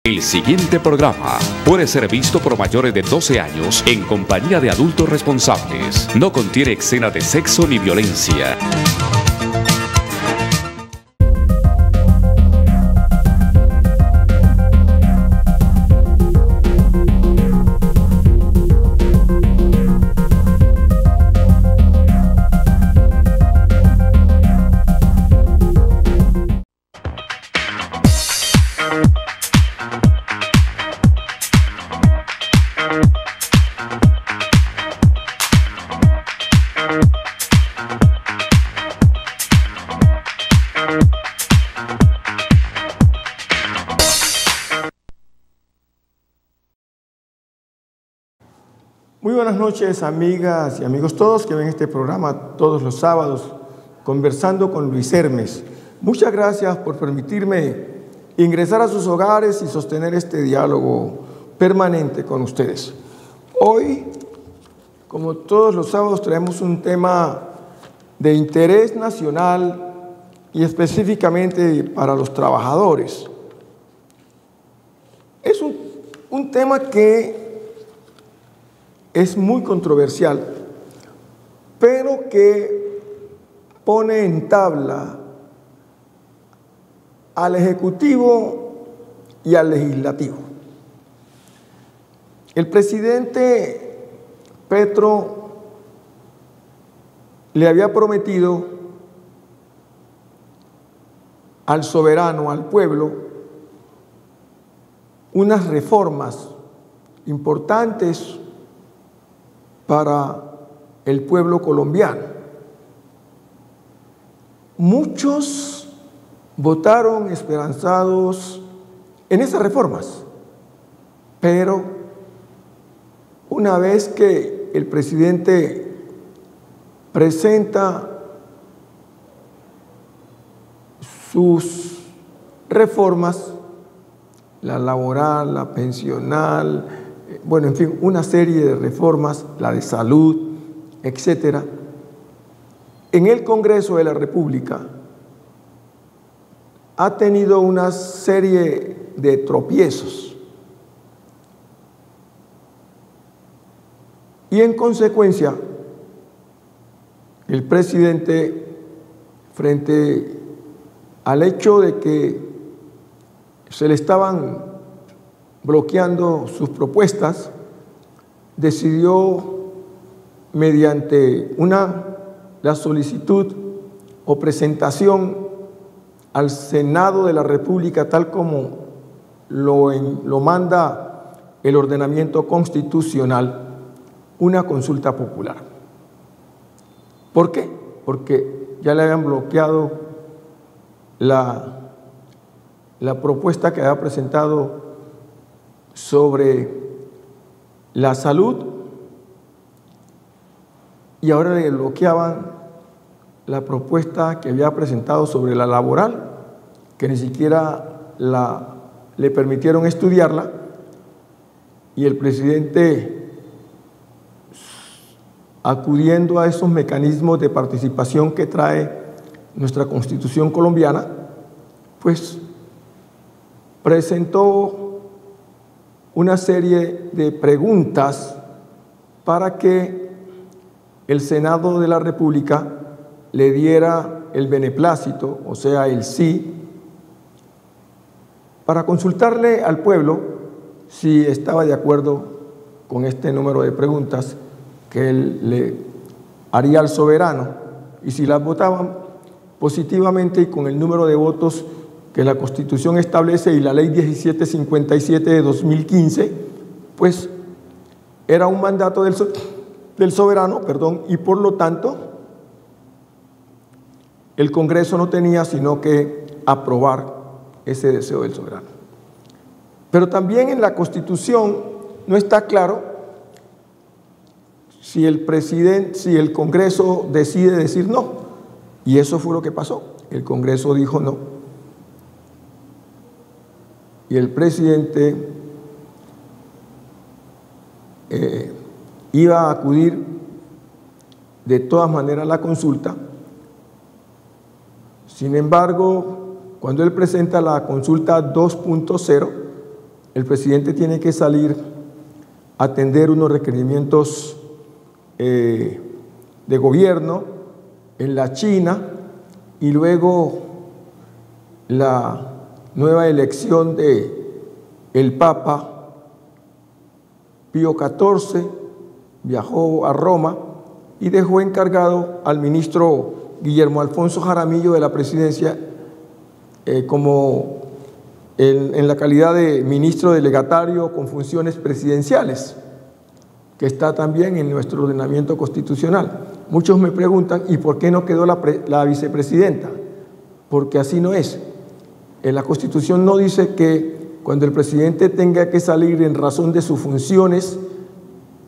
El siguiente programa puede ser visto por mayores de 12 años en compañía de adultos responsables. No contiene escena de sexo ni violencia. Muy buenas noches, amigas y amigos todos que ven este programa todos los sábados, conversando con Luis Hermes. Muchas gracias por permitirme ingresar a sus hogares y sostener este diálogo permanente con ustedes. Hoy, como todos los sábados, traemos un tema de interés nacional y específicamente para los trabajadores. Es un tema que es muy controversial, pero que pone en tabla al Ejecutivo y al Legislativo. El presidente Petro le había prometido al soberano, al pueblo, unas reformas importantes para el pueblo colombiano. Muchos votaron esperanzados en esas reformas, pero una vez que el presidente presenta sus reformas, la laboral, la pensional, bueno, en fin, una serie de reformas, la de salud, etcétera, en el Congreso de la República ha tenido una serie de tropiezos. Y en consecuencia, el presidente, frente al hecho de que se le estaban bloqueando sus propuestas, decidió, mediante la solicitud o presentación al Senado de la República, tal como lo manda el ordenamiento constitucional, una consulta popular. ¿Por qué? Porque ya le habían bloqueado la propuesta que había presentado sobre la salud y ahora le bloqueaban la propuesta que había presentado sobre la laboral, que ni siquiera le permitieron estudiarla, y el presidente, acudiendo a esos mecanismos de participación que trae nuestra Constitución colombiana, pues presentó una serie de preguntas para que el Senado de la República le diera el beneplácito, o sea, el sí, para consultarle al pueblo si estaba de acuerdo con este número de preguntas que él le haría al soberano, y si las votaban positivamente y con el número de votos que la Constitución establece y la Ley 1757 de 2015, pues era un mandato del soberano, y por lo tanto el Congreso no tenía sino que aprobar ese deseo del soberano. Pero también en la Constitución no está claro si el Congreso decide decir no, y eso fue lo que pasó. El Congreso dijo no. Y el presidente iba a acudir de todas maneras a la consulta. Sin embargo, cuando él presenta la consulta 2.0, el presidente tiene que salir a atender unos requerimientos de gobierno en la China, y luego la nueva elección de el Papa Pío XIV viajó a Roma y dejó encargado al ministro Guillermo Alfonso Jaramillo de la presidencia como en la calidad de ministro delegatario con funciones presidenciales, que está también en nuestro ordenamiento constitucional. Muchos me preguntan, ¿y por qué no quedó la vicepresidenta? Porque así no es. En la Constitución no dice que cuando el presidente tenga que salir en razón de sus funciones,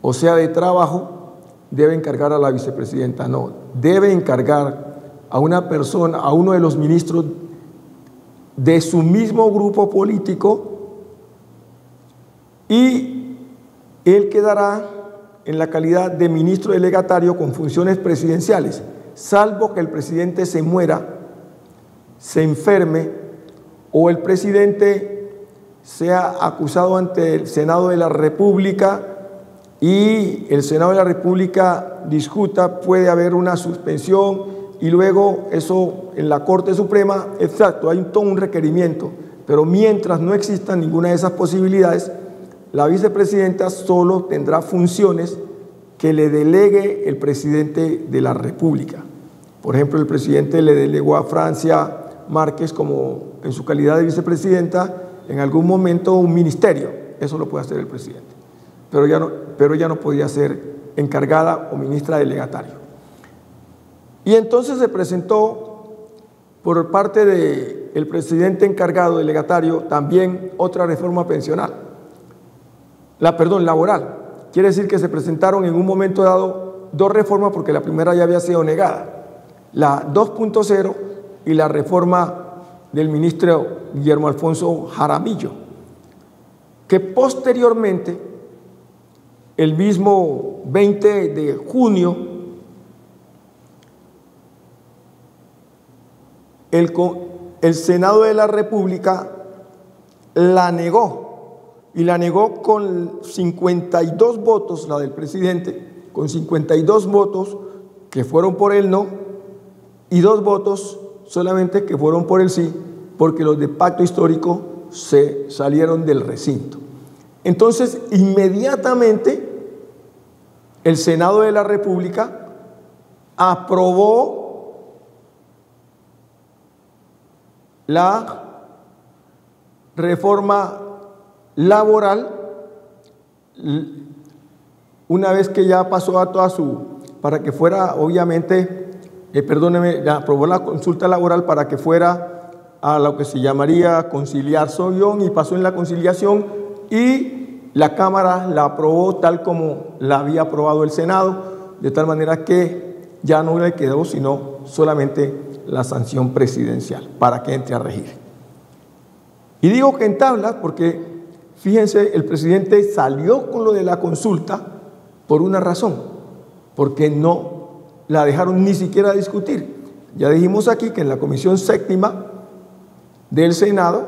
o sea, de trabajo, debe encargar a la vicepresidenta. No, debe encargar a una persona, a uno de los ministros de su mismo grupo político, y él quedará en la calidad de ministro delegatario con funciones presidenciales, salvo que el presidente se muera, se enferme, o el presidente sea acusado ante el Senado de la República y el Senado de la República discuta, puede haber una suspensión y luego eso en la Corte Suprema, exacto, hay todo un requerimiento, pero mientras no exista ninguna de esas posibilidades, la vicepresidenta solo tendrá funciones que le delegue el presidente de la República. Por ejemplo, el presidente le delegó a Francia Márquez como en su calidad de vicepresidenta en algún momento un ministerio, eso lo puede hacer el presidente, pero ya no podía ser encargada o ministra delegatario. Y entonces se presentó por parte del presidente encargado delegatario también otra reforma pensional, laboral. Quiere decir que se presentaron en un momento dado dos reformas porque la primera ya había sido negada, la 2.0 y la reforma del ministro Guillermo Alfonso Jaramillo, que posteriormente, el mismo 20 de junio, el Senado de la República la negó, y la negó con 52 votos, la del presidente, con 52 votos que fueron por el no y 2 votos solamente que fueron por el sí, porque los de pacto histórico se salieron del recinto. Entonces, inmediatamente, el Senado de la República aprobó la reforma laboral, una vez que ya pasó a toda para que fuera, obviamente, aprobó la consulta laboral para que fuera a lo que se llamaría conciliación, y pasó en la conciliación, y la Cámara la aprobó tal como la había aprobado el Senado, de tal manera que ya no le quedó sino solamente la sanción presidencial para que entre a regir. Y digo que en tablas porque, fíjense, el presidente salió con lo de la consulta por una razón, porque no la dejaron ni siquiera discutir. Ya dijimos aquí que en la Comisión Séptima del Senado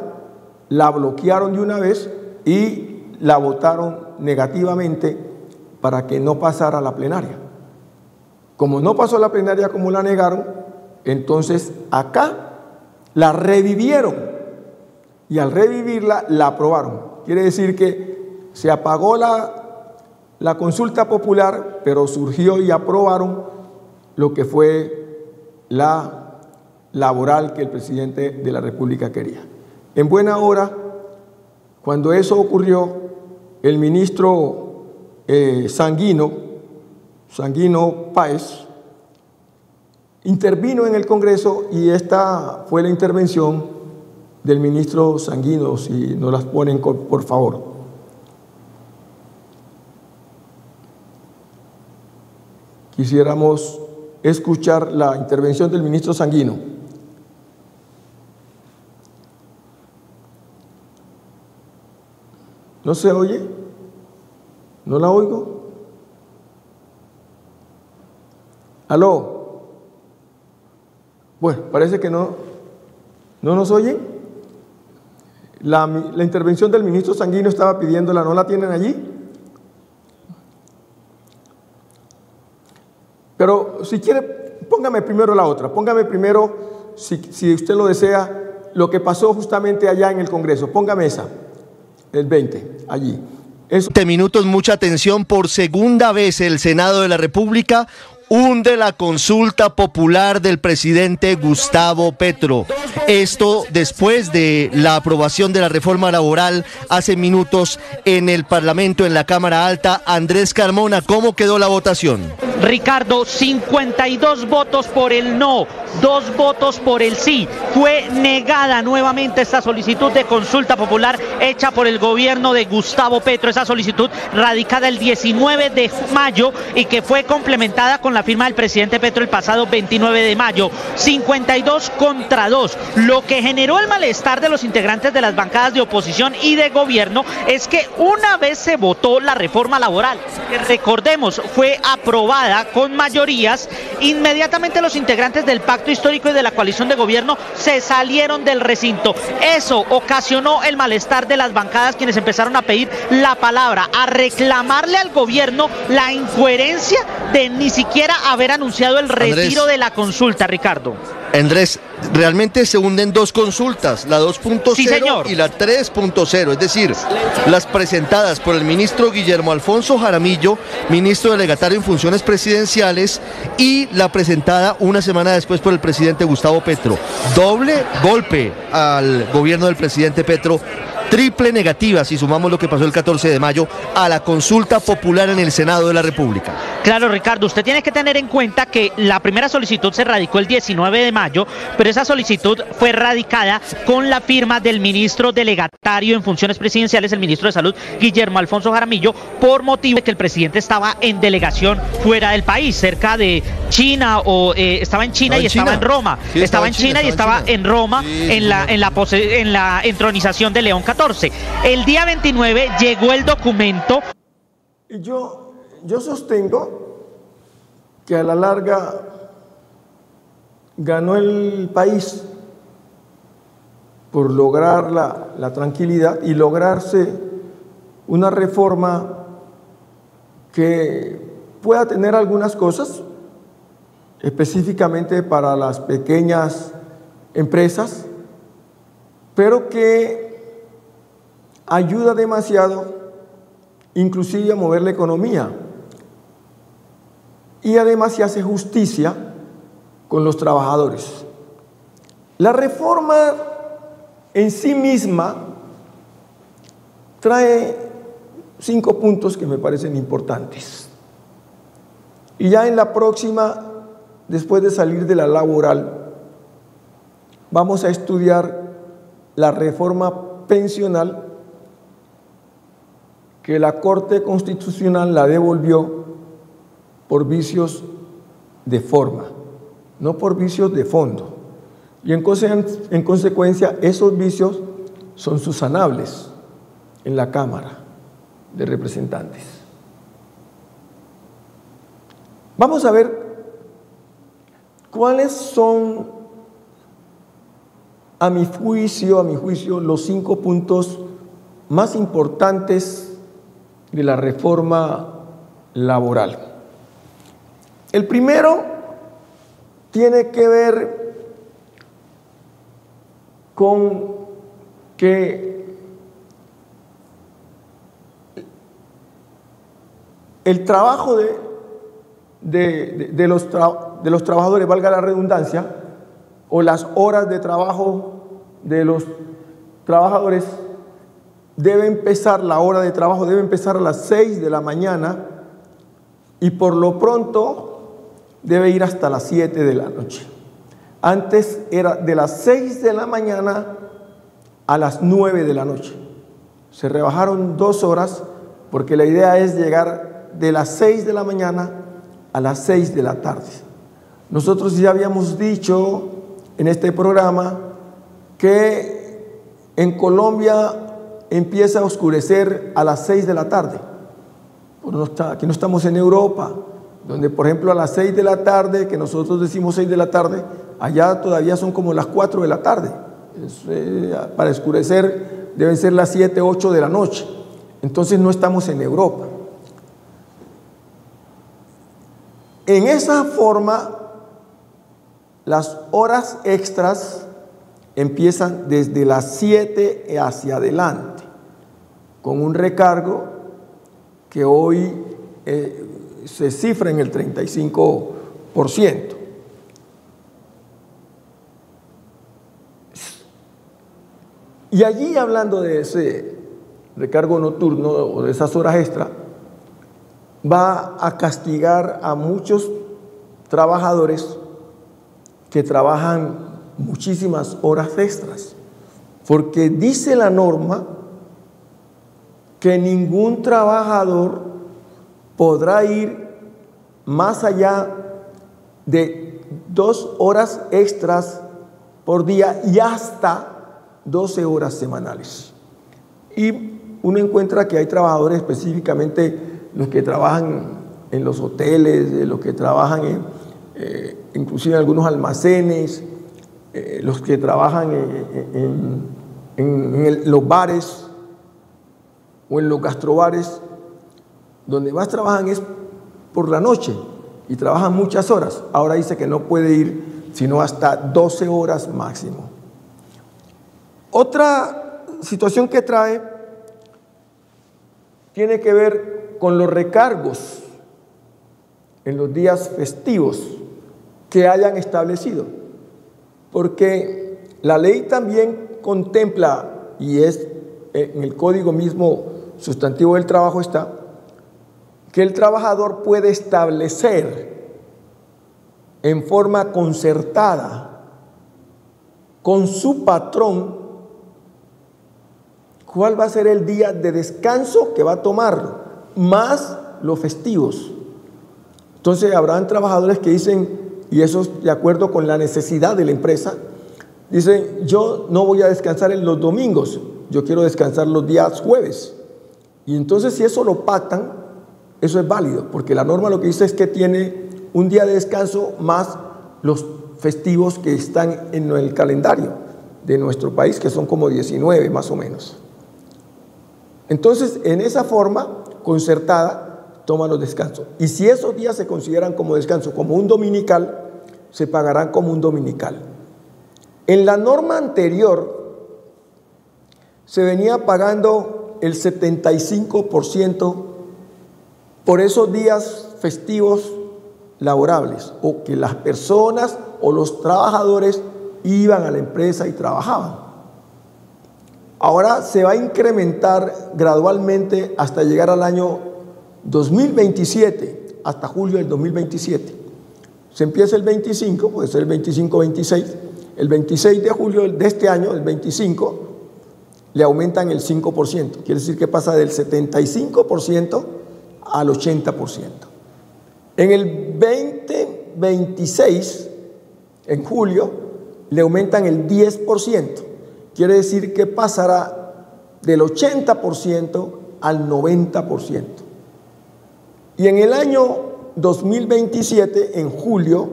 la bloquearon de una vez y la votaron negativamente para que no pasara a la plenaria. Como no pasó a la plenaria como la negaron, entonces acá la revivieron, y al revivirla la aprobaron. Quiere decir que se apagó la consulta popular, pero surgió y aprobaron lo que fue la laboral que el presidente de la República quería. En buena hora, cuando eso ocurrió, el ministro Sanguino Páez intervino en el Congreso, y esta fue la intervención del ministro Sanguino, si nos las ponen por favor. Quisiéramos escuchar la intervención del ministro Sanguino. ¿No se oye? ¿No la oigo? ¿Aló? Bueno, parece que no nos oyen. La intervención del ministro Sanguino estaba pidiéndola, ¿no la tienen allí? Pero si quiere, póngame primero la otra, póngame primero, si usted lo desea, lo que pasó justamente allá en el Congreso. Póngame esa, el 20, allí. 20 minutos, mucha atención. Por segunda vez el Senado de la República hunde la consulta popular del presidente Gustavo Petro. Esto después de la aprobación de la reforma laboral hace minutos en el Parlamento, en la Cámara Alta. Andrés Carmona, ¿cómo quedó la votación? Ricardo, 52 votos por el no, 2 votos por el sí. Fue negada nuevamente esta solicitud de consulta popular hecha por el gobierno de Gustavo Petro. Esa solicitud radicada el 19 de mayo y que fue complementada con la firma del presidente Petro el pasado 29 de mayo. 52 contra 2. Lo que generó el malestar de los integrantes de las bancadas de oposición y de gobierno es que una vez se votó la reforma laboral, que recordemos fue aprobada con mayorías, inmediatamente los integrantes del pacto histórico y de la coalición de gobierno se salieron del recinto. Eso ocasionó el malestar de las bancadas, quienes empezaron a pedir la palabra, a reclamarle al gobierno la incoherencia de ni siquiera haber anunciado el retiro de la consulta, Ricardo. Andrés, realmente se hunden dos consultas, la 2.0 sí, y la 3.0, es decir, las presentadas por el ministro Guillermo Alfonso Jaramillo, ministro delegatario en funciones presidenciales, y la presentada una semana después por el presidente Gustavo Petro. Doble golpe al gobierno del presidente Petro, triple negativa, si sumamos lo que pasó el 14 de mayo, a la consulta popular en el Senado de la República. Claro, Ricardo, usted tiene que tener en cuenta que la primera solicitud se radicó el 19 de mayo, pero esa solicitud fue radicada con la firma del ministro delegatario en funciones presidenciales, el ministro de Salud, Guillermo Alfonso Jaramillo, por motivo de que el presidente estaba en delegación fuera del país, cerca de China, o estaba en China y estaba en Roma. Sí, estaba en China y estaba en Roma, sí, en la entronización de León XIV. El día 29 llegó el documento. Yo sostengo que a la larga ganó el país por lograr la tranquilidad y lograrse una reforma que pueda tener algunas cosas, específicamente para las pequeñas empresas, pero que ayuda demasiado, inclusive a mover la economía. Y además se hace justicia con los trabajadores. La reforma en sí misma trae 5 puntos que me parecen importantes. Y ya en la próxima, después de salir de la laboral, vamos a estudiar la reforma pensional que la Corte Constitucional la devolvió por vicios de forma, no por vicios de fondo. Y en consecuencia, esos vicios son subsanables en la Cámara de Representantes. Vamos a ver cuáles son, a mi juicio, los 5 puntos más importantes de la reforma laboral. El primero tiene que ver con que el trabajo de los trabajadores, valga la redundancia, o las horas de trabajo de los trabajadores, la hora de trabajo debe empezar a las 6 de la mañana y por lo pronto debe ir hasta las 7 de la noche. Antes era de las 6 de la mañana a las 9 de la noche. Se rebajaron 2 horas porque la idea es llegar de las 6 de la mañana a las 6 de la tarde. Nosotros ya habíamos dicho en este programa que en Colombia empieza a oscurecer a las 6 de la tarde. Aquí no estamos en Europa, donde por ejemplo a las 6 de la tarde, que nosotros decimos 6 de la tarde, allá todavía son como las 4 de la tarde. Para oscurecer deben ser las 7, 8 de la noche. Entonces no estamos en Europa. En esa forma, las horas extras empiezan desde las 7 hacia adelante, con un recargo que hoy se cifra en el 35%. Y allí, hablando de ese recargo nocturno o de esas horas extra, va a castigar a muchos trabajadores que trabajan muchísimas horas extras, porque dice la norma que ningún trabajador podrá ir más allá de 2 horas extras por día y hasta 12 horas semanales. Y uno encuentra que hay trabajadores, específicamente los que trabajan en los hoteles, los que trabajan inclusive en algunos almacenes, los que trabajan en los bares o en los gastrobares, donde más trabajan es por la noche y trabajan muchas horas. Ahora dice que no puede ir sino hasta 12 horas máximo. Otra situación que trae tiene que ver con los recargos en los días festivos que hayan establecido, porque la ley también contempla, y es en el código mismo sustantivo del trabajo está, que el trabajador puede establecer en forma concertada con su patrón cuál va a ser el día de descanso que va a tomar, más los festivos. Entonces habrán trabajadores que dicen, y eso es de acuerdo con la necesidad de la empresa, dicen, yo no voy a descansar en los domingos, yo quiero descansar los días jueves. Y entonces si eso lo pactan, eso es válido, porque la norma lo que dice es que tiene un día de descanso más los festivos que están en el calendario de nuestro país, que son como 19 más o menos. Entonces, en esa forma concertada, toman los descansos. Y si esos días se consideran como descanso, como un dominical, se pagarán como un dominical. En la norma anterior, se venía pagando el 75% por esos días festivos laborables, o que las personas o los trabajadores iban a la empresa y trabajaban. Ahora se va a incrementar gradualmente hasta llegar al año 2027, hasta julio del 2027. Se empieza el 25, puede ser el 25-26, el 26 de julio de este año, el 25, le aumentan el 5%. Quiere decir que pasa del 75% al 80%. En el 2026, en julio, le aumentan el 10%. Quiere decir que pasará del 80% al 90%. Y en el año 2027, en julio,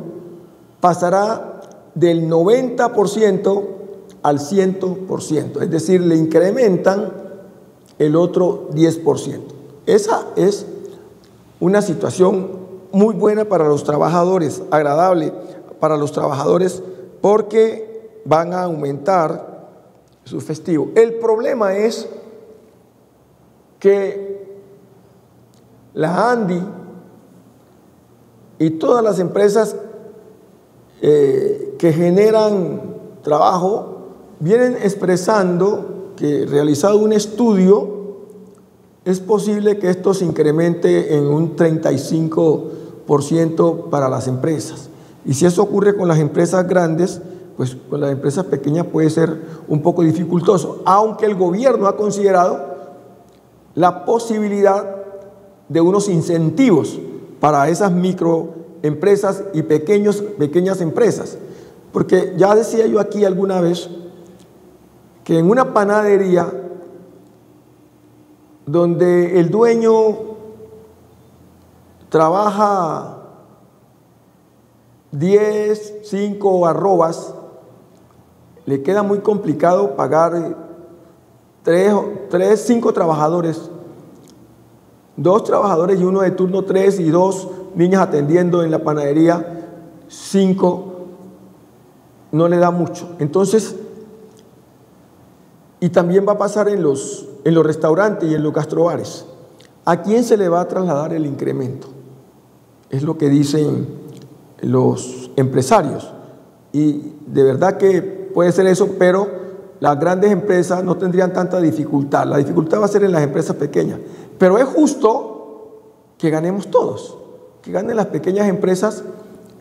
pasará del 90% al 100%. Es decir, le incrementan el otro 10%. Esa es una situación muy buena para los trabajadores, agradable para los trabajadores, porque van a aumentar su festivo. El problema es que la ANDI y todas las empresas que generan trabajo vienen expresando que, realizado un estudio, es posible que esto se incremente en un 35% para las empresas. Y si eso ocurre con las empresas grandes, pues con las empresas pequeñas puede ser un poco dificultoso, aunque el gobierno ha considerado la posibilidad de unos incentivos para esas microempresas y pequeñas empresas. Porque ya decía yo aquí alguna vez que en una panadería donde el dueño trabaja 10, 5 arrobas, le queda muy complicado pagar 5 trabajadores, 2 trabajadores y uno de turno 3 y 2 niñas atendiendo en la panadería, 5, no le da mucho. Entonces, y también va a pasar en los restaurantes y en los gastrobares. ¿A quién se le va a trasladar el incremento? Es lo que dicen los empresarios. Y de verdad que puede ser eso, pero las grandes empresas no tendrían tanta dificultad. La dificultad va a ser en las empresas pequeñas. Pero es justo que ganemos todos, que ganen las pequeñas empresas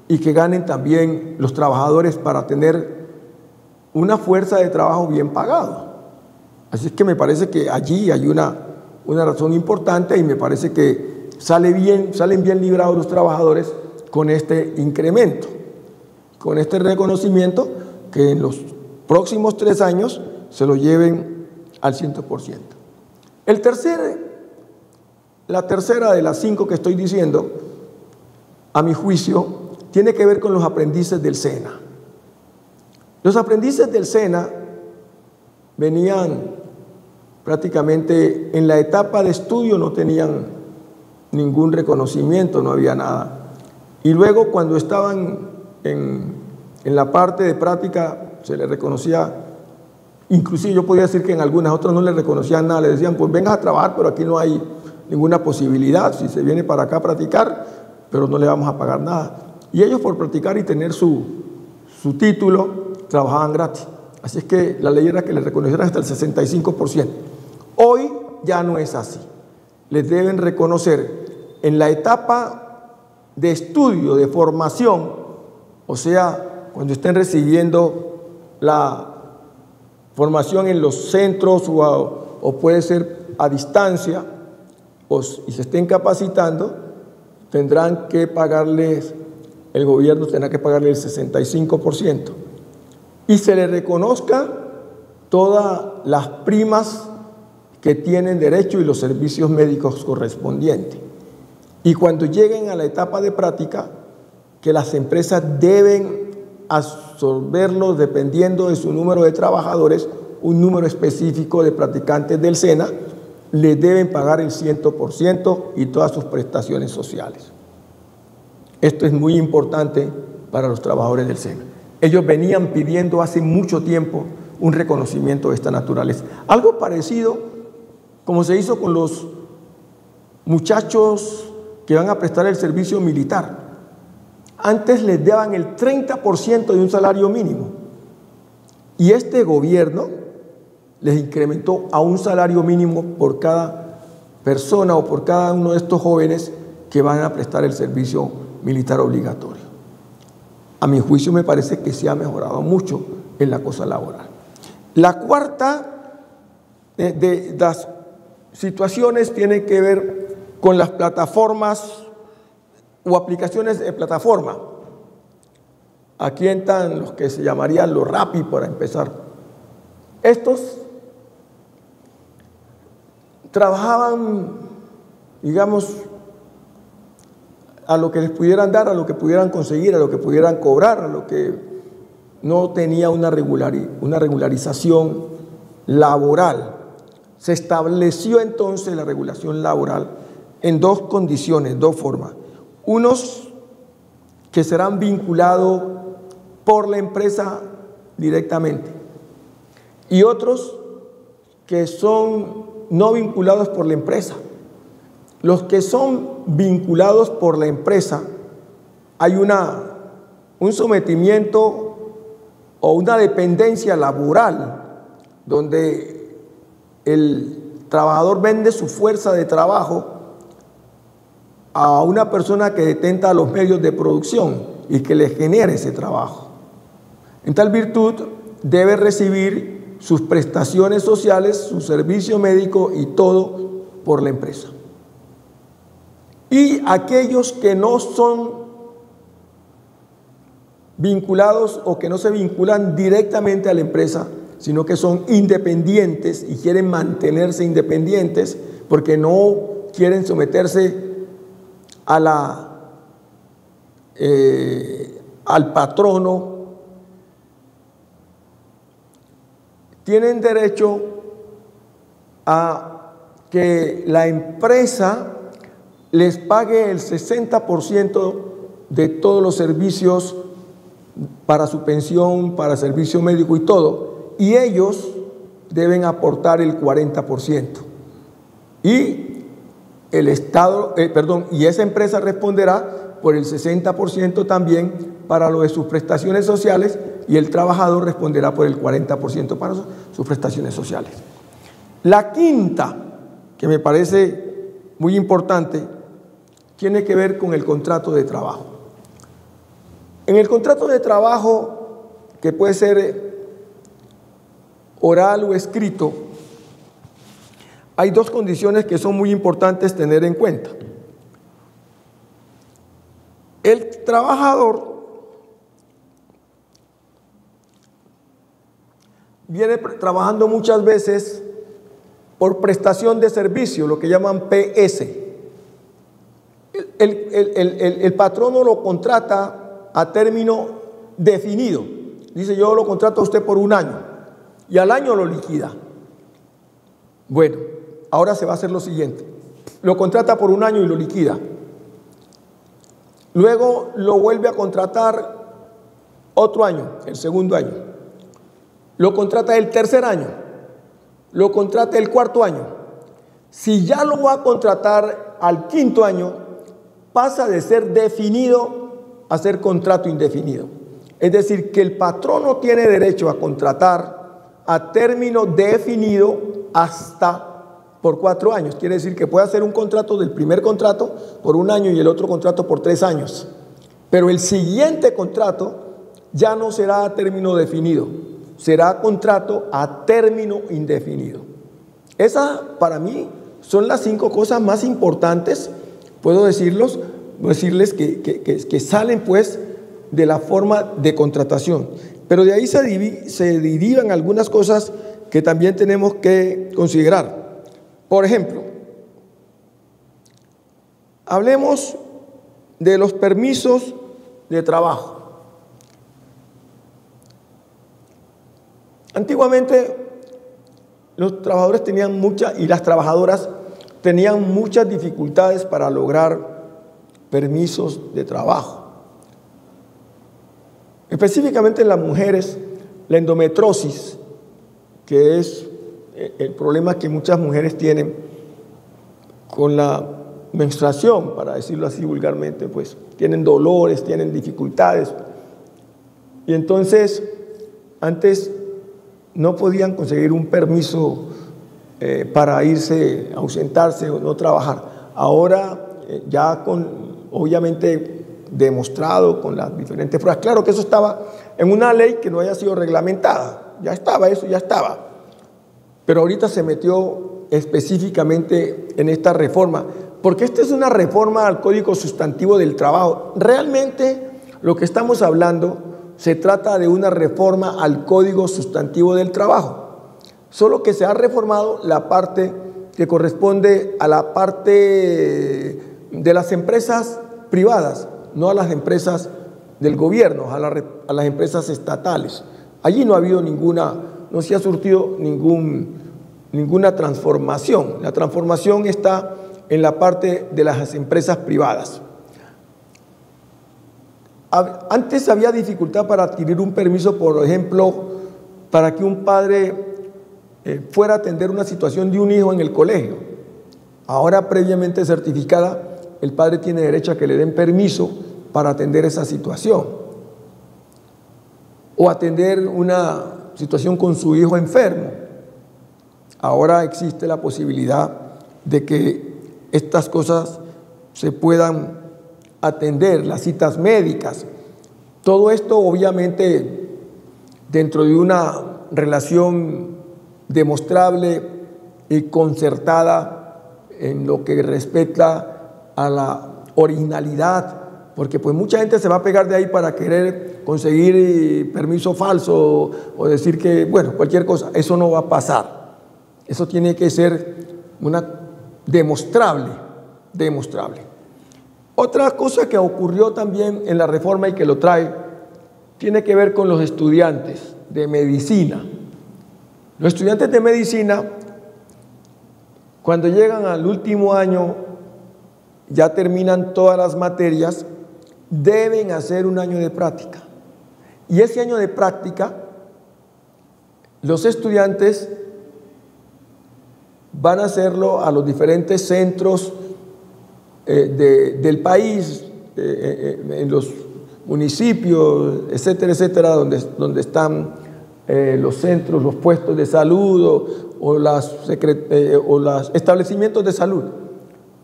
y que ganen también los trabajadores para tener una fuerza de trabajo bien pagada. Así es que me parece que allí hay una razón importante y me parece que salen bien librados los trabajadores con este incremento, con este reconocimiento que en los próximos 3 años se lo lleven al 100%. La tercera de las 5 que estoy diciendo, a mi juicio, tiene que ver con los aprendices del SENA. Los aprendices del SENA venían prácticamente en la etapa de estudio, no tenían ningún reconocimiento, no había nada. Y luego cuando estaban en la parte de práctica se les reconocía, inclusive yo podía decir que en algunas otras no les reconocían nada, les decían pues vengas a trabajar, pero aquí no hay ninguna posibilidad, si se viene para acá a practicar, pero no le vamos a pagar nada. Y ellos por practicar y tener su título trabajaban gratis. Así es que la ley era que les reconocieran hasta el 65%. Hoy ya no es así. Les deben reconocer en la etapa de estudio, de formación, o sea, cuando estén recibiendo la formación en los centros o puede ser a distancia y se estén capacitando, tendrán que pagarles, el gobierno tendrá que pagarle el 65% y se les reconozca todas las primas que tienen derecho y los servicios médicos correspondientes. Y cuando lleguen a la etapa de práctica, que las empresas deben absorberlos dependiendo de su número de trabajadores, un número específico de practicantes del SENA, les deben pagar el 100% y todas sus prestaciones sociales. Esto es muy importante para los trabajadores del SENA. Ellos venían pidiendo hace mucho tiempo un reconocimiento de esta naturaleza. Algo parecido como se hizo con los muchachos que van a prestar el servicio militar. Antes les daban el 30% de un salario mínimo y este gobierno les incrementó a un salario mínimo por cada persona o por cada uno de estos jóvenes que van a prestar el servicio militar obligatorio. A mi juicio me parece que se ha mejorado mucho en la cosa laboral. La cuarta de las situaciones tiene que ver con las plataformas o aplicaciones de plataforma. Aquí entran los que se llamarían los Rappi para empezar. Estos trabajaban, digamos, a lo que les pudieran dar, a lo que pudieran conseguir, a lo que pudieran cobrar, a lo que no tenía una regularización laboral. Se estableció entonces la regulación laboral en 2 condiciones, 2 formas. Unos que serán vinculados por la empresa directamente y otros que son no vinculados por la empresa. Los que son vinculados por la empresa, hay un sometimiento o una dependencia laboral donde el trabajador vende su fuerza de trabajo a una persona que detenta los medios de producción y que le genere ese trabajo. En tal virtud, debe recibir sus prestaciones sociales, su servicio médico y todo por la empresa. Y aquellos que no son vinculados o que no se vinculan directamente a la empresa, sino que son independientes y quieren mantenerse independientes porque no quieren someterse al patrono, tienen derecho a que la empresa les pague el 60% de todos los servicios para su pensión, para servicio médico y todo, y ellos deben aportar el 40%. Y el Estado, y esa empresa responderá por el 60% también para lo de sus prestaciones sociales, y el trabajador responderá por el 40% para sus prestaciones sociales. La quinta, que me parece muy importante, tiene que ver con el contrato de trabajo. En el contrato de trabajo, que puede ser oral o escrito, hay dos condiciones que son muy importantes tener en cuenta. El trabajador viene trabajando muchas veces por prestación de servicio, lo que llaman PS. El patrono lo contrata a término definido. Dice, yo lo contrato a usted por un año y al año lo liquida. Bueno, ahora se va a hacer lo siguiente. Lo contrata por un año y lo liquida. Luego lo vuelve a contratar otro año, el segundo año. Lo contrata el tercer año. Lo contrata el cuarto año. Si ya lo va a contratar al quinto año, pasa de ser definido a ser contrato indefinido. Es decir, que el patrono tiene derecho a contratar a término definido hasta por 4 años. Quiere decir que puede hacer un contrato del primer contrato por un año y el otro contrato por 3 años. Pero el siguiente contrato ya no será a término definido, será contrato a término indefinido. Esas para mí son las 5 cosas más importantes, puedo decirles que salen pues de la forma de contratación. Pero de ahí se derivan algunas cosas que también tenemos que considerar. Por ejemplo, hablemos de los permisos de trabajo. Antiguamente los trabajadores y las trabajadoras tenían muchas dificultades para lograr permisos de trabajo. Específicamente en las mujeres, la endometriosis, que es el problema que muchas mujeres tienen con la menstruación, para decirlo así vulgarmente, pues tienen dolores, tienen dificultades. Y entonces, antes no podían conseguir un permiso para irse, ausentarse o no trabajar. Ahora, ya obviamente demostrado con las diferentes pruebas. Claro que eso estaba en una ley que no haya sido reglamentada. Ya estaba eso, ya estaba. Pero ahorita se metió específicamente en esta reforma, porque esta es una reforma al Código Sustantivo del Trabajo. Realmente lo que estamos hablando se trata de una reforma al Código Sustantivo del Trabajo, solo que se ha reformado la parte que corresponde a la parte de las empresas privadas, no a las empresas del gobierno, a las empresas estatales. Allí no ha habido no se ha surtido ninguna transformación. La transformación está en la parte de las empresas privadas. Antes había dificultad para adquirir un permiso, por ejemplo, para que un padre fuera a atender una situación de un hijo en el colegio. Ahora, previamente certificada, el padre tiene derecho a que le den permiso para atender esa situación o atender una situación con su hijo enfermo. Ahora existe la posibilidad de que estas cosas se puedan atender, las citas médicas. Todo esto obviamente dentro de una relación demostrable y concertada en lo que respecta a la originalidad, porque pues mucha gente se va a pegar de ahí para querer conseguir permiso falso o decir que, bueno, cualquier cosa. Eso no va a pasar. Eso tiene que ser demostrable. Otra cosa que ocurrió también en la reforma y que lo trae, tiene que ver con los estudiantes de medicina. Los estudiantes de medicina Cuando llegan al último año, ya terminan todas las materias, deben hacer un año de práctica. Y ese año de práctica, los estudiantes van a hacerlo a los diferentes centros del país, en los municipios, etcétera, etcétera, donde están los centros, los puestos de salud o los establecimientos de salud.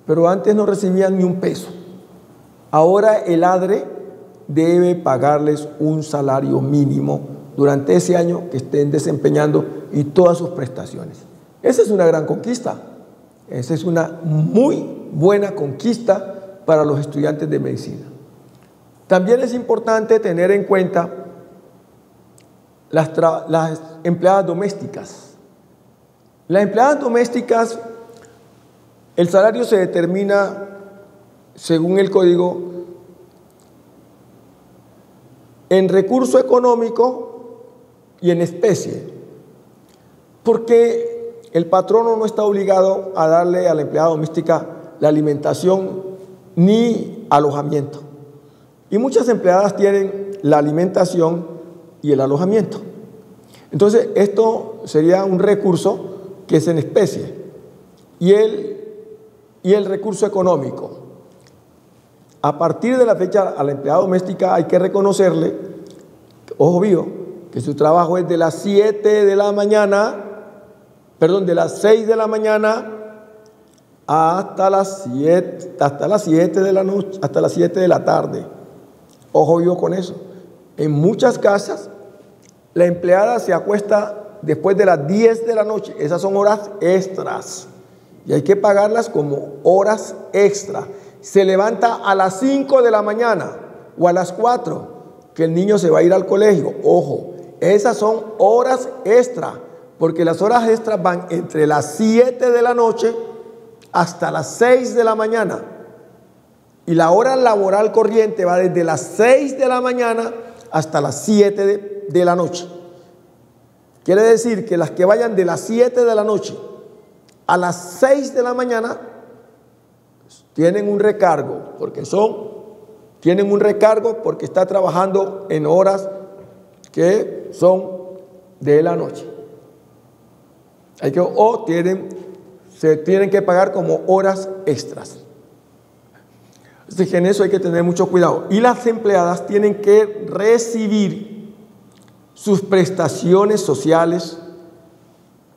Pero antes no recibían ni un peso. Ahora el ADRE debe pagarles un salario mínimo durante ese año que estén desempeñando y todas sus prestaciones. Esa es una gran conquista. Esa es una muy buena conquista para los estudiantes de medicina. También es importante tener en cuenta las empleadas domésticas. Las empleadas domésticas, el salario se determina según el código en recurso económico y en especie, porque el patrono no está obligado a darle a la empleada doméstica la alimentación ni alojamiento. Y muchas empleadas tienen la alimentación y el alojamiento. Entonces, esto sería un recurso que es en especie. Y el recurso económico. A partir de la fecha, a la empleada doméstica hay que reconocerle, ojo vivo, que su trabajo es de las 7 de la mañana, de las 6 de la mañana hasta las 7 de la noche, hasta las 7 de la tarde. Ojo vivo con eso. En muchas casas, la empleada se acuesta después de las 10 de la noche. Esas son horas extras y hay que pagarlas como horas extra. Se levanta a las 5 de la mañana o a las 4, que el niño se va a ir al colegio. Ojo, esas son horas extra, porque las horas extras van entre las 7 de la noche hasta las 6 de la mañana. Y la hora laboral corriente va desde las 6 de la mañana hasta las 7 de la noche. Quiere decir que las que vayan de las 7 de la noche a las 6 de la mañana tienen un recargo, tienen un recargo porque está trabajando en horas que son de la noche. Se tienen que pagar como horas extras. Así que en eso hay que tener mucho cuidado. Y las empleadas tienen que recibir sus prestaciones sociales,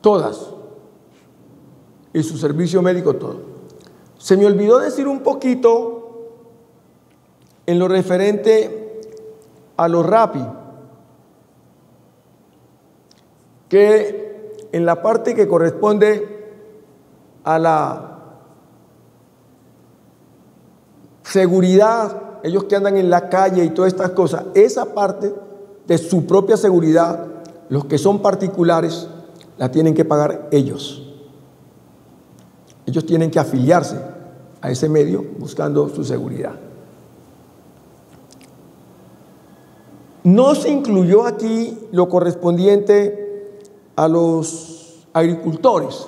todas, y su servicio médico, todo. Se me olvidó decir un poquito en lo referente a los RAPI, que en la parte que corresponde a la seguridad, ellos que andan en la calle y todas estas cosas, esa parte de su propia seguridad, los que son particulares, la tienen que pagar ellos. Ellos tienen que afiliarse a ese medio buscando su seguridad. No se incluyó aquí lo correspondiente a los agricultores.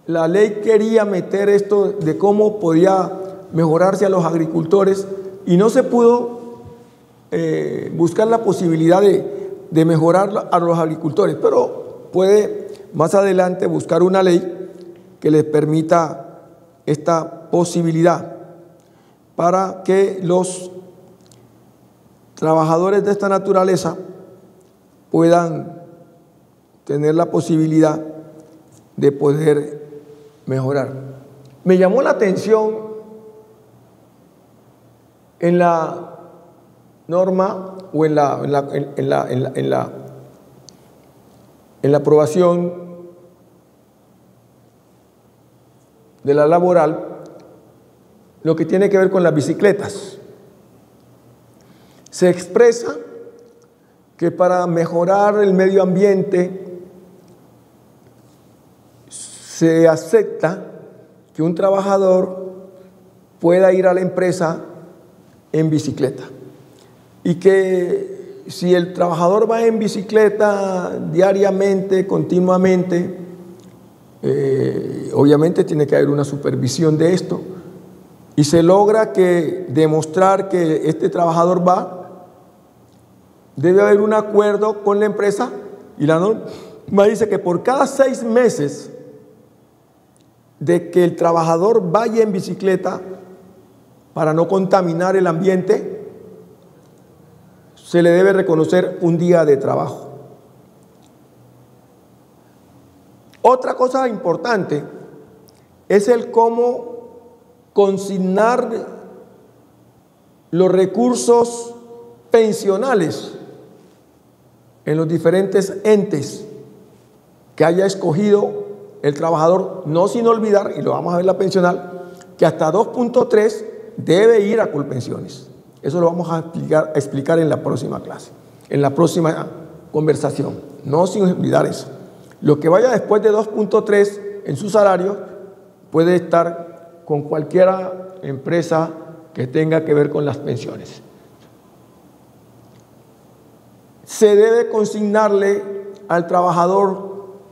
La ley quería meter esto de cómo podía mejorarse a los agricultores y no se pudo buscar la posibilidad de mejorar a los agricultores, pero puede más adelante buscar una ley que les permita esta posibilidad para que los trabajadores de esta naturaleza puedan tener la posibilidad de poder mejorar. Me llamó la atención en la norma o en la aprobación de la laboral lo que tiene que ver con las bicicletas. Se expresa que para mejorar el medio ambiente se acepta que un trabajador pueda ir a la empresa en bicicleta y que si el trabajador va en bicicleta diariamente, continuamente, Obviamente tiene que haber una supervisión de esto y se logra demostrar que este trabajador debe haber un acuerdo con la empresa y la norma dice que por cada 6 meses de que el trabajador vaya en bicicleta para no contaminar el ambiente, se le debe reconocer un día de trabajo. Otra cosa importante es el cómo consignar los recursos pensionales en los diferentes entes que haya escogido el trabajador, no sin olvidar, y lo vamos a ver en la pensional, que hasta 2.3 debe ir a Colpensiones. Eso lo vamos a explicar en la próxima clase, en la próxima conversación, no sin olvidar eso. Lo que vaya después de 2.3 en su salario puede estar con cualquier empresa que tenga que ver con las pensiones. Se debe consignarle al trabajador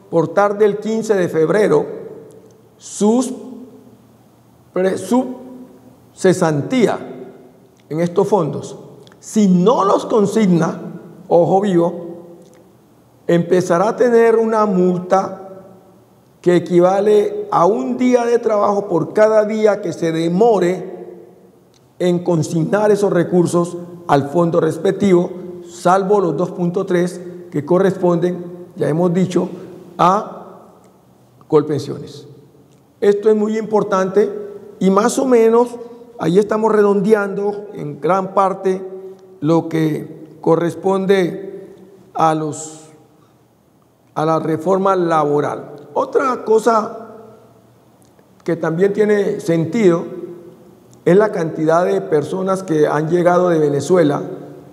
por tarde el 15 de febrero su cesantía en estos fondos. Si no los consigna, ojo vivo, empezará a tener una multa que equivale a un día de trabajo por cada día que se demore en consignar esos recursos al fondo respectivo, salvo los 2.3 que corresponden, ya hemos dicho, a Colpensiones. Esto es muy importante y más o menos ahí estamos redondeando en gran parte lo que corresponde a la reforma laboral. Otra cosa que también tiene sentido es la cantidad de personas que han llegado de Venezuela,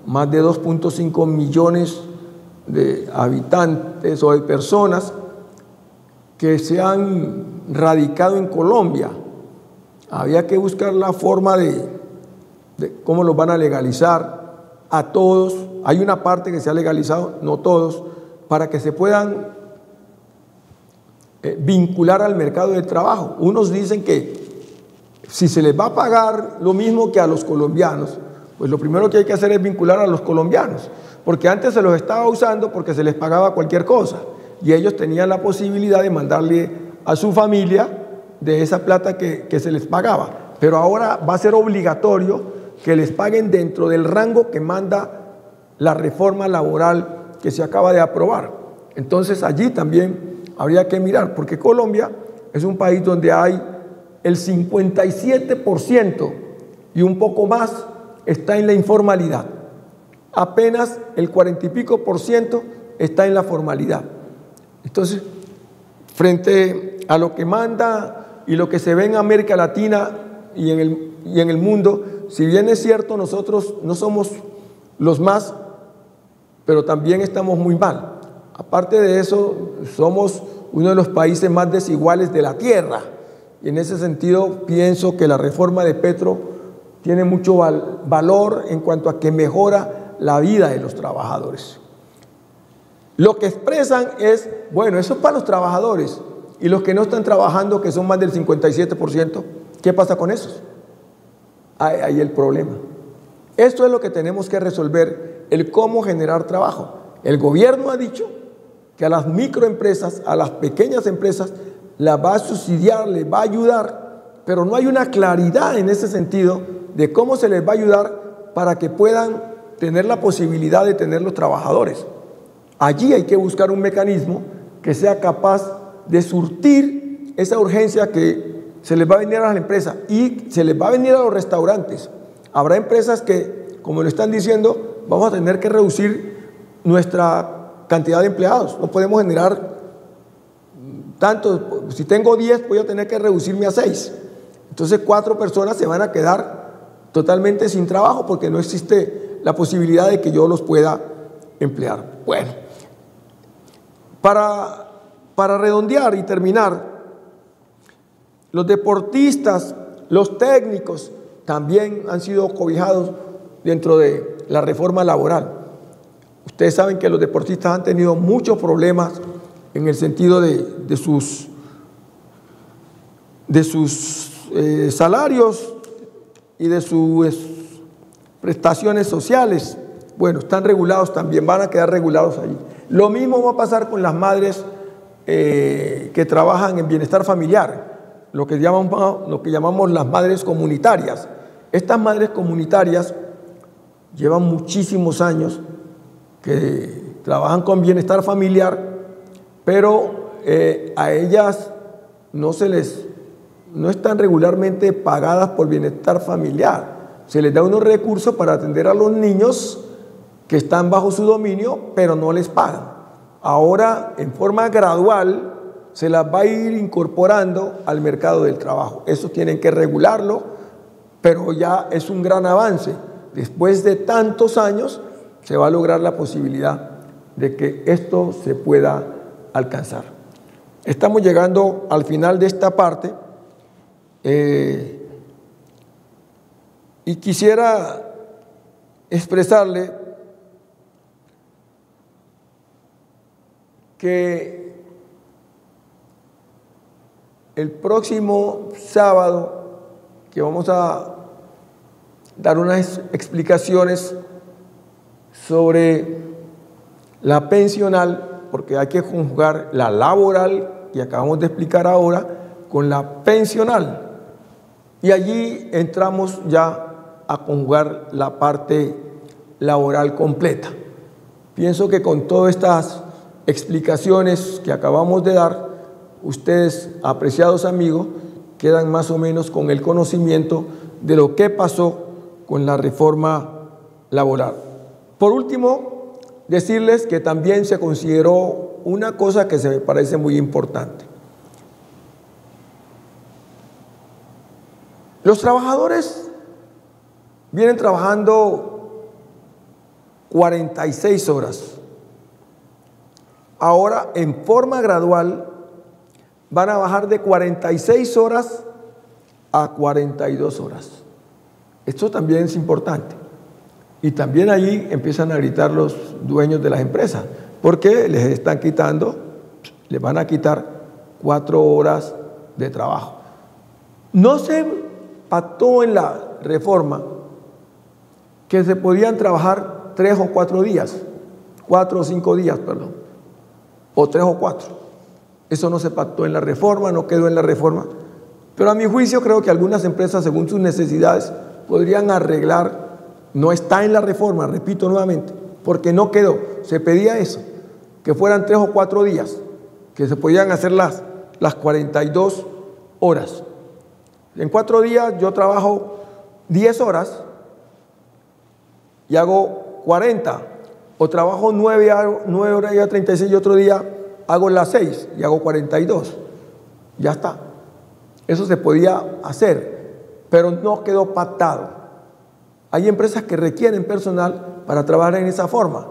más de 2.5 millones de habitantes o de personas que se han radicado en Colombia. Había que buscar la forma de cómo los van a legalizar a todos. Hay una parte que se ha legalizado, no todos, para que se puedan vincular al mercado de trabajo. Unos dicen que si se les va a pagar lo mismo que a los colombianos, pues lo primero que hay que hacer es vincular a los colombianos, porque antes se los estaba usando porque se les pagaba cualquier cosa y ellos tenían la posibilidad de mandarle a su familia de esa plata que se les pagaba, pero ahora va a ser obligatorio que les paguen dentro del rango que manda la reforma laboral que se acaba de aprobar. Entonces allí también habría que mirar, porque Colombia es un país donde hay el 57% y un poco más está en la informalidad. Apenas el 40 y pico % está en la formalidad. Entonces, frente a lo que manda y lo que se ve en América Latina y en el mundo, si bien es cierto, nosotros no somos los más, pero también estamos muy mal. Aparte de eso, somos uno de los países más desiguales de la tierra. Y en ese sentido, pienso que la reforma de Petro tiene mucho valor en cuanto a que mejora la vida de los trabajadores. Lo que expresan es, bueno, eso es para los trabajadores. Y los que no están trabajando, que son más del 57%, ¿qué pasa con esos? Ahí el problema. Esto es lo que tenemos que resolver, el cómo generar trabajo. El gobierno ha dicho que a las microempresas, a las pequeñas empresas, las va a subsidiar, les va a ayudar, pero no hay una claridad en ese sentido de cómo se les va a ayudar para que puedan tener la posibilidad de tener los trabajadores. Allí hay que buscar un mecanismo que sea capaz de surtir esa urgencia que se les va a venir a las empresas y se les va a venir a los restaurantes. Habrá empresas que, como lo están diciendo, vamos a tener que reducir nuestra cantidad de empleados. No podemos generar tanto. Si tengo 10, voy a tener que reducirme a 6. Entonces 4 personas se van a quedar totalmente sin trabajo porque no existe la posibilidad de que yo los pueda emplear. Bueno, para redondear y terminar, los deportistas, los técnicos también han sido cobijados dentro de la reforma laboral. Ustedes saben que los deportistas han tenido muchos problemas en el sentido de sus de sus salarios y de sus prestaciones sociales. Bueno, están regulados también, van a quedar regulados allí. Lo mismo va a pasar con las madres que trabajan en bienestar familiar, lo que llamamos las madres comunitarias. Estas madres comunitarias llevan muchísimos años que trabajan con bienestar familiar, pero a ellas no están regularmente pagadas por bienestar familiar. Se les da unos recursos para atender a los niños que están bajo su dominio, pero no les pagan. Ahora, en forma gradual, se las va a ir incorporando al mercado del trabajo. Eso tienen que regularlo, pero ya es un gran avance. Después de tantos años, se va a lograr la posibilidad de que esto se pueda alcanzar. Estamos llegando al final de esta parte y quisiera expresarle que el próximo sábado, que vamos a dar unas explicaciones sobre la pensional, porque hay que conjugar la laboral, que acabamos de explicar ahora, con la pensional. Y allí entramos ya a conjugar la parte laboral completa. Pienso que con todas estas explicaciones que acabamos de dar, ustedes, apreciados amigos, quedan más o menos con el conocimiento de lo que pasó con la reforma laboral. Por último, decirles que también se consideró una cosa que se me parece muy importante. Los trabajadores vienen trabajando 46 horas. Ahora, en forma gradual, van a bajar de 46 horas a 42 horas. Esto también es importante. Y también allí empiezan a gritar los dueños de las empresas, porque les están quitando, les van a quitar 4 horas de trabajo. No se pactó en la reforma que se podían trabajar 3 o 4 días, 4 o 5 días, perdón, o 3 o 4. Eso no se pactó en la reforma, no quedó en la reforma. Pero a mi juicio creo que algunas empresas, según sus necesidades, podrían arreglar. No está en la reforma, repito nuevamente, porque no quedó. Se pedía eso, que fueran 3 o 4 días, que se podían hacer las 42 horas. En 4 días yo trabajo 10 horas y hago 40, o trabajo 9 horas y a 36 y otro día hago las 6 y hago 42. Ya está. Eso se podía hacer, pero no quedó pactado. Hay empresas que requieren personal para trabajar en esa forma.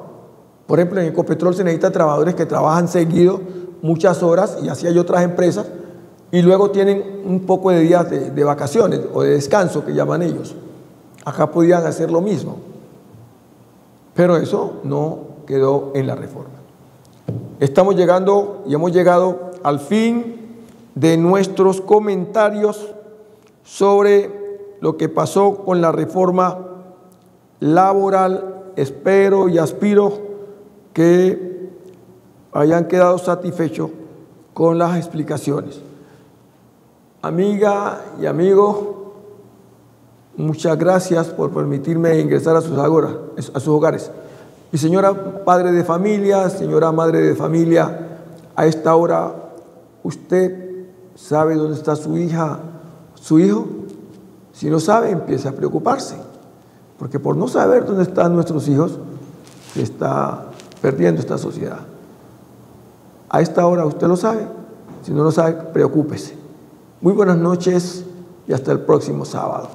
Por ejemplo, en Ecopetrol se necesitan trabajadores que trabajan seguido muchas horas, y así hay otras empresas, y luego tienen un poco de días de vacaciones o de descanso, que llaman ellos. Acá podían hacer lo mismo, pero eso no quedó en la reforma. Estamos llegando y hemos llegado al fin de nuestros comentarios sobre lo que pasó con la reforma laboral. Espero y aspiro que hayan quedado satisfechos con las explicaciones. Amiga y amigo, muchas gracias por permitirme ingresar a sus hogares. Y señora padre de familia, señora madre de familia, a esta hora, ¿usted sabe dónde está su hija, su hijo? Si no sabe, empieza a preocuparse, porque por no saber dónde están nuestros hijos, se está perdiendo esta sociedad. A esta hora usted lo sabe, si no lo sabe, preocúpese. Muy buenas noches y hasta el próximo sábado.